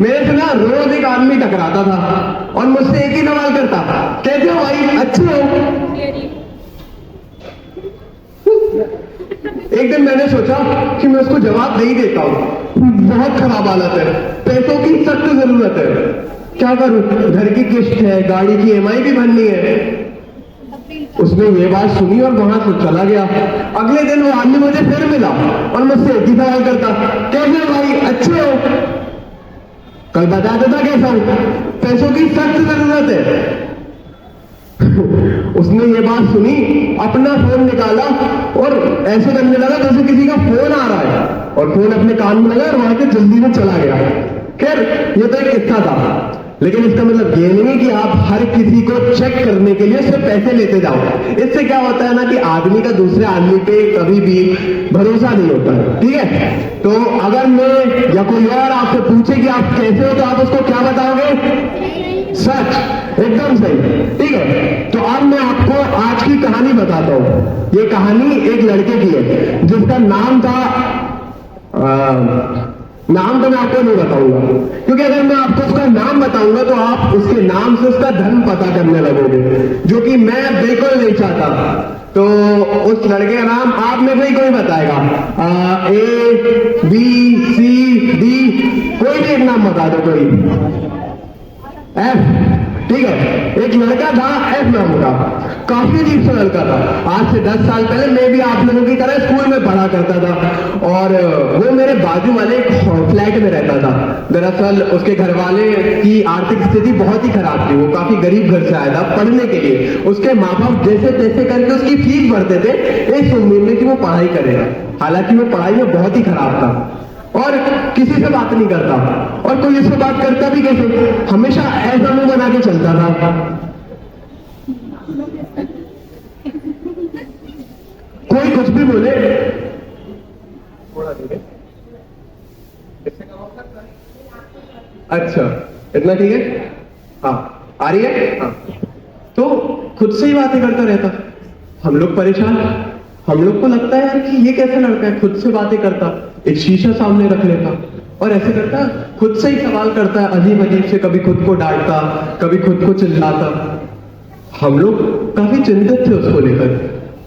मैंने सुना रोज एक आदमी टकराता था और मुझसे एक ही सवाल करता, कैसे हो भाई, अच्छे हो? एक दिन मैंने सोचा कि मैं उसको जवाब दे ही देता हूँ, बहुत खराब हालत है, पैसों की सख्त जरूरत है, क्या करूं, घर की किस्त है, गाड़ी की ईएमआई भी भरनी है। उसने ये बात सुनी और वहां से चला गया। अगले दिन वो आदमी मुझे फिर मिला और मुझसे एक ही सवाल करता, कैसे हो भाई, अच्छे हो? कल बता देता कैसा हूं, पैसों की सख्त जरूरत है। उसने ये बात सुनी, अपना फोन निकाला और ऐसे करने लगा जैसे किसी का फोन आ रहा है, और फोन अपने कान में लगा और वहां से जल्दी में चला गया। खैर ये तो एक किस्सा था, लेकिन इसका मतलब ये नहीं है कि आप हर किसी को चेक करने के लिए उससे पैसे लेते जाओ। इससे क्या होता है ना कि आदमी का दूसरे आदमी पे कभी भी भरोसा नहीं होता है, ठीक है? तो अगर मैं या कोई और आपसे पूछे कि आप कैसे हो, तो आप उसको क्या बताओगे? सच, एकदम सही, ठीक है? तो अब मैं आपको आज की कहानी बताता हूं। ये कहानी एक लड़के की है जिसका नाम था नाम तो मैं आपको नहीं बताऊंगा, क्योंकि अगर मैं आपको उसका नाम बताऊंगा तो आप उसके नाम से उसका धर्म पता करने लगोगे, जो कि मैं बिल्कुल नहीं चाहता। तो उस लड़के का नाम आप में से ही कोई बताएगा, ए बी सी डी, कोई भी एक नाम बता दो, कोई एफ, ठीक है? एक लड़का था एफ नाम का, काफी अजीब सा लड़का था। आज से 10 साल पहले मैं भी आप लोगों की तरह स्कूल में पढ़ा करता था, और वो मेरे बाजू वाले फ्लैट में रहता था। दरअसल उसके घर वाले की आर्थिक स्थिति बहुत ही खराब थी, वो काफी गरीब घर से आया था पढ़ने के लिए। उसके माँ बाप जैसे तैसे करके उसकी फीस भरते थे इस उम्मीद में कि वो पढ़ाई करेगा, हालांकि वो पढ़ाई में बहुत ही खराब था और किसी से बात नहीं करता, और कोई इससे बात करता भी कैसे, हमेशा ऐसा मुंह बना के चलता था। कोई कुछ भी बोले, अच्छा इतना ठीक है, हाँ आ रही है, हाँ। तो खुद से ही बातें करता रहता, हम लोग परेशान, हम लोग को लगता है यार कि ये कैसे लड़का है, खुद से बातें करता, एक शीशा सामने रख लेता और ऐसे करता, खुद से ही सवाल करता है अजीब अजीब से, कभी खुद को डांटता, कभी खुद को चिल्लाता। हम लोग काफी चिंतित थे उसको लेकर,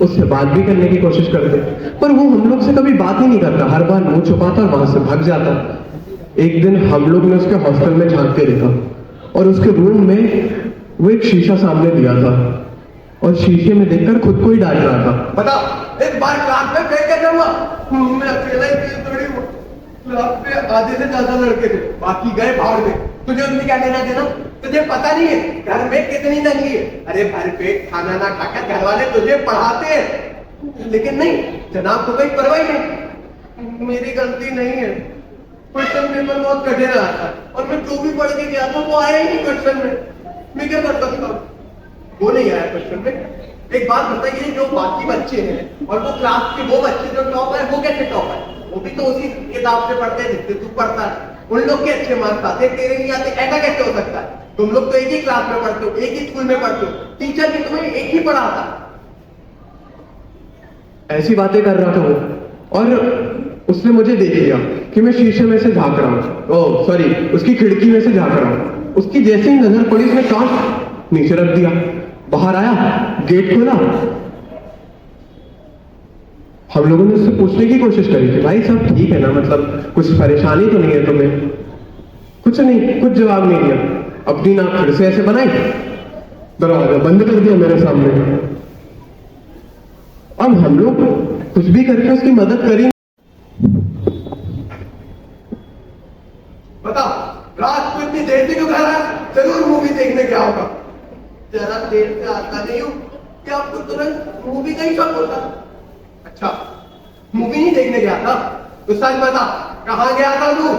उससे बात भी करने की कोशिश करते, पर वो हम लोग से कभी बात ही नहीं करता, हर बार मुंह छुपाता और वहां से भाग जाता। एक दिन हम लोग ने उसके हॉस्टल में झांक के देखा और उसके रूम में वो एक शीशा सामने दिया था और शीशे में देखकर खुद को ही डांट रहा था। बता, एक बार क्लास में फेंक कैसे हुआ? मैं अकेला ही फेल थोड़ी हूँ। क्लास में आधे से ज्यादा लड़के थे, बाकी गए भाड़ में। तुझे उनमें क्या लेना देना? तुझे पता नहीं है घर में कितनी तंगी है? अरे भर पेट खाना ना खाकर घर वाले तुझे पढ़ाते हैं, लेकिन नहीं, जनाब को कोई परवाह नहीं। मेरी गलती नहीं है, क्वेश्चन पेपर बहुत कठिन रहा था और मैं जो भी पढ़ के गया था वो आया ही नहीं क्वेश्चन में। मैं क्या कर सकता हूँ? वो नहीं आया क्वेश्चन में। एक बात बताइए, जो बाकी बच्चे हैं और वो क्लास के वो बच्चे जो टॉप है, वो कैसे टॉप है? वो भी तो उसी किताब से पढ़ते हैं जिससे तू पढ़ता है। उन लोग के अच्छे मार्क्स आते, तेरे नहीं आते, ऐसा कैसे हो सकता है? तुम लोग तो एक ही क्लास में पढ़ते हो, एक ही स्कूल में पढ़ते हो, टीचर भी तुम्हें एक ही पढ़ाता। ऐसी बातें कर रहा था वो, और उसने मुझे देख लिया कि मैं शीशे में से झांक रहा हूँ, ओह सॉरी, उसकी खिड़की में से झांक रहा हूँ। उसकी जैसे ही नजर पड़ी उसने कांच नीचे रख दिया, बाहर आया, गेट खोला। हम लोगों ने उससे पूछने की कोशिश करी कि भाई सब ठीक है ना, मतलब कुछ परेशानी तो नहीं है तुम्हें? कुछ नहीं, कुछ जवाब नहीं दिया। अपनी नाक फिर से ऐसे बनाई, दरवाजा बंद कर दिया मेरे सामने। अब हम लोग कुछ भी करके उसकी मदद करी। बता, रात को इतनी देर से क्यों घर आया? जरूर मूवी देखने गया होगा। जरा देर से आता नहीं हूँ कि आपको तुरंत मूवी का ही शौक होता। अच्छा, मूवी नहीं देखने गया था तो सच बता, कहाँ गया था तू?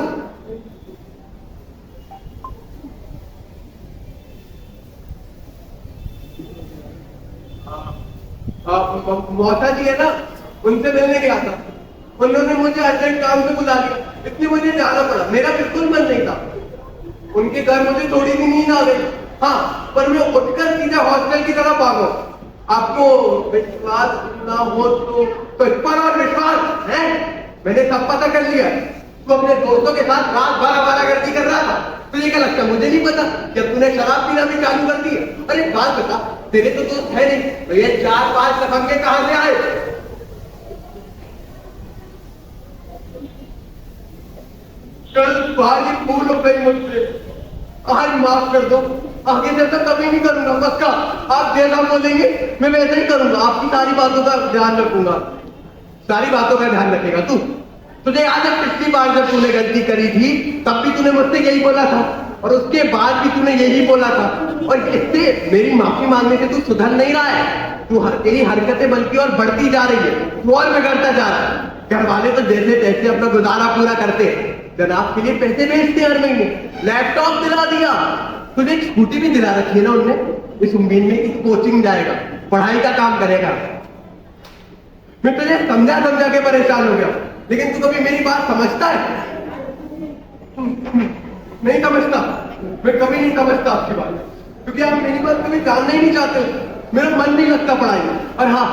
मौसा जी है ना, उनसे मिलने गया था। उन्होंने मुझे अर्जेंट काम से बुला लिया, इसलिए मुझे जाना पड़ा। मेरा बिल्कुल मन नहीं था। उनके घर मुझे थोड़ी सी नींद आ गई, हाँ, पर मैं उठकर सीधे हॉस्टल की तरफ भागा। आपको विश्वास ना हो तो इस पर और विश्वास है, मैंने सब पता कर लिया। तो अपने दोस्तों के साथ रात 12-12 गर्दी कर रहा था। मुझे नहीं पता कि अब तूने शराब पीना भी चालू कर दी है। अरे बात बता, तेरे तो दोस्त है नहीं, तो ये 4-5 लफंगे कहां से आए? कल बारी भूल हो गई मुझसे, आज माफ कर दो, आगे से ऐसा कभी नहीं करूंगा। पक्का आप जैसा बोलेंगे मैं वैसा ही करूंगा, आपकी सारी बातों का ध्यान रखूंगा। सारी बातों का ध्यान रखेगा तू? तुझे याद है पिछली बार जब तूने गलती करी थी तब भी तूने मुझसे यही बोला था, और उसके बाद भी तूने यही बोला था, और इससे मेरी माफी मांगने से तू सुधर नहीं रहा है। तेरी हरकतें बल्कि और बढ़ती जा रही है, तू और बिगड़ता जा रहा है। घर वाले तो जैसे तैसे अपना गुजारा पूरा करते हैं, जनाब के लिए पैसे भेजते हर महीने, लैपटॉप दिला दिया, तुझे एक स्कूटी भी दिला रखी है ना उनने, इस उम्मीद में कि कोचिंग जाएगा, पढ़ाई का काम करेगा। मैं तुझे समझा समझा के परेशान हो गया, लेकिन तू कभी मेरी बात समझता है? नहीं समझता, मैं कभी नहीं समझता आपकी बात, क्योंकि आप मेरी बात कभी जानना ही नहीं चाहते। मेरा मन नहीं लगता पढ़ाई में। और हाँ,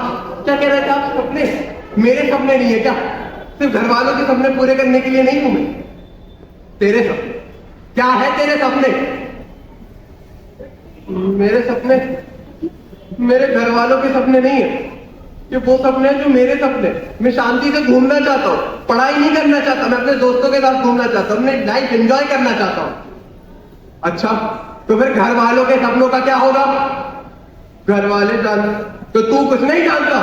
क्या कह रहे थे आप? सपने? मेरे सपने नहीं है क्या? सिर्फ घर वालों के सपने पूरे करने के लिए नहीं हूं मैं। तेरे सपने क्या है? तेरे सपने? मेरे सपने मेरे घर वालों के सपने नहीं है, ये वो सपने हैं जो मेरे सपने। मैं शांति से घूमना चाहता हूँ, पढ़ाई नहीं करना चाहता, मैं अपने दोस्तों के साथ घूमना चाहता हूँ, अपनी लाइफ एंजॉय करना चाहता हूँ। अच्छा, तो फिर घर वालों के सपनों का क्या होगा? घर वाले जान, तो तू कुछ नहीं जानता?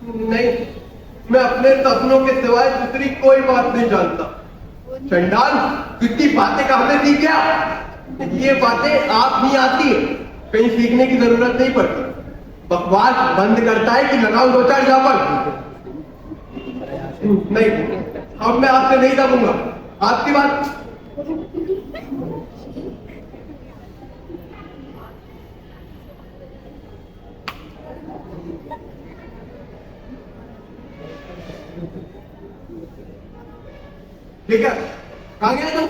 नहीं, मैं अपने सपनों के सिवाय दूसरी कोई बात नहीं जानता। चंडाल, इतनी बातें कहां से सीख गया? ये बातें आप नहीं आती है, कहीं सीखने की जरूरत नहीं पड़ती। बकवास बंद करता है कि लगाओ 2-4 झापड़। नहीं, अब मैं आपसे नहीं दबूंगा, आपकी बात। ठीक है, कहां गया तुम?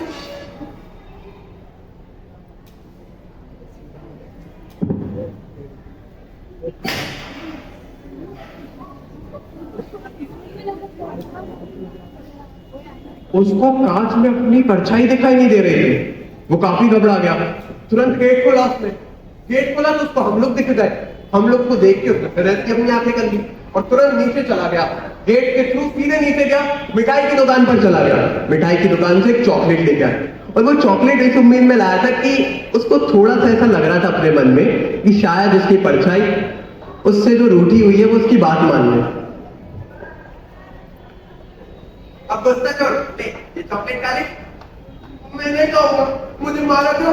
उसको कांच में अपनी परछाई दिखाई नहीं दे रही थी, वो काफी घबरा गया। तुरंत गेट खोला उसने, गेट खोला तो उसको हम लोग दिख गए। हम लोग को देख के उसने फिर ऐसी अपनी आंखें कर ली और तुरंत नीचे चला गया। गेट के थ्रू सीधे नीचे गया, मिठाई की दुकान पर चला गया। मिठाई की दुकान से एक चॉकलेट लेके आया, और वो चॉकलेट इस उम्मीद में लाया था कि उसको थोड़ा सा ऐसा लग रहा था अपने मन में कि शायद उसकी परछाई उससे जो रूठी हुई है वो उसकी बात मान ले। अब गुस्सा छोड़, ये चॉकलेट खा ले। मैं नहीं कहूंगा, मुझे मारा तो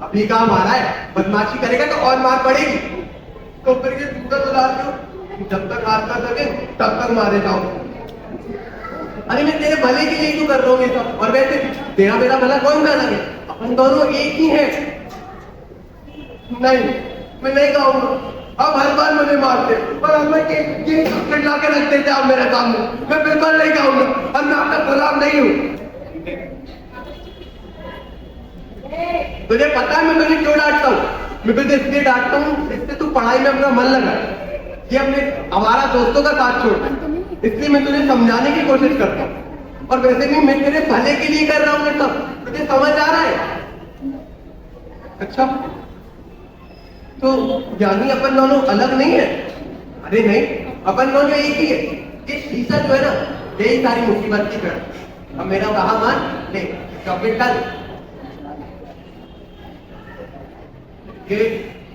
अभी कहां मारा है, बदमाशी करेगा तो और मार पड़ेगी। तो फिर ये दूसरा तो डाल दो, जब तक हाथ ना सके तब तक मारे जाओ। अरे मैं तेरे भले के लिए क्यों कर रहा हूँ ये सब, और वैसे तेरा मेरा भला कौन कर लगे, अपन दोनों एक ही हैं। नहीं, मैं नहीं कहूंगा। अब हर बार मुझे मारते और अब मैं ये चॉकलेट ला के रख देते आप मेरे सामने, मैं बिल्कुल नहीं कहूंगा, और मैं आपका गुलाम नहीं हूं। तुझे पता है मैं तुझे क्यों डांटता हूँ? मैं तुझे इसलिए डांटता हूँ इससे तू पढ़ाई में अपना मन लगा, ये अपने हमारा दोस्तों का साथ छोड़, इसलिए मैं तुझे समझाने की कोशिश करता हूँ। और वैसे भी मैं तेरे भले के लिए कर रहा हूँ ये सब, तुझे समझ आ रहा है? अच्छा, तो यानी अपन दोनों अलग नहीं है? अरे नहीं, अपन दोनों एक ही है। ये शीशा जो है ना, यही सारी मुसीबत की जड़। अब मेरा कहा मान ले, चॉकलेट डाल, ये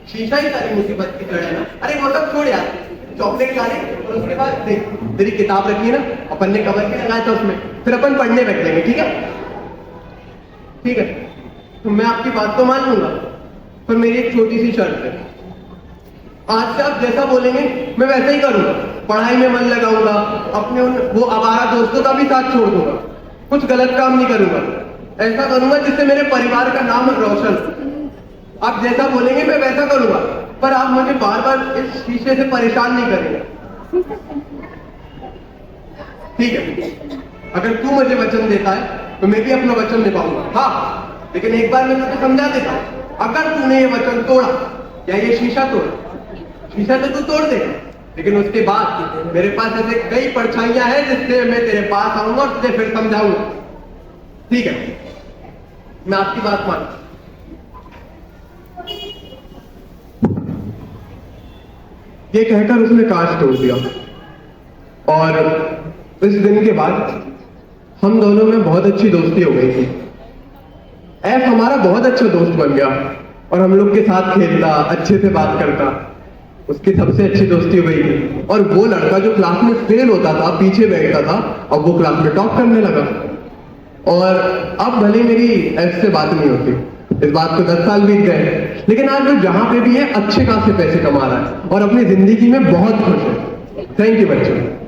शीशा ही सारी मुसीबत की जड़ है ना। अरे वो सब छोड़ यार, चॉकलेट खा ले और उसके बाद देख तेरी किताब रखी है ना, अपन ने कवर भी लगाया था उसमें, फिर अपन पढ़ने बैठ जाएंगे। ठीक है? ठीक है, तो मैं आपकी बात तो मान लूंगा, पर मेरी एक छोटी सी शर्त है। आज से आप जैसा बोलेंगे मैं वैसा ही करूंगा, पढ़ाई में मन लगाऊंगा, अपने उन वो आवारा दोस्तों का भी साथ छोड़ दूंगा, कुछ गलत काम नहीं करूंगा, ऐसा करूंगा जिससे मेरे परिवार का नाम रोशन हो। आप जैसा बोलेंगे मैं वैसा करूंगा, पर आप मुझे बार बार इस शीशे से परेशान नहीं करेंगे। ठीक है, अगर तू मुझे वचन देता है तो मैं भी अपना वचन निभाऊंगा। हाँ, लेकिन एक बार मैं तुझे समझा देता हूँ, अगर तूने ये वचन तोड़ा या ये शीशा तोड़ा, शीशा तो तू तोड़ दे, लेकिन उसके बाद मेरे पास ऐसे कई परछाइयां हैं जिससे मैं तेरे पास आऊंगा और तुझे फिर समझाऊंगा। ठीक है, मैं आपकी बात मानता, ये कहकर उसने कांच तोड़ दिया। और इस दिन के बाद हम दोनों में बहुत अच्छी दोस्ती हो गई थी। एफ हमारा बहुत अच्छा दोस्त बन गया और हम लोग के साथ खेलता, अच्छे से बात करता। उसकी सबसे अच्छी दोस्ती हो गई थी। और वो लड़का जो क्लास में फेल होता था, पीछे बैठता था, अब वो क्लास में टॉप करने लगा। और अब भले मेरी एफ से बात नहीं होती, इस बात को 10 साल बीत गए, लेकिन आज वो जहां पे भी है अच्छे खासे पैसे कमा रहा है और अपनी जिंदगी में बहुत खुश है। थैंक यू बच्चों।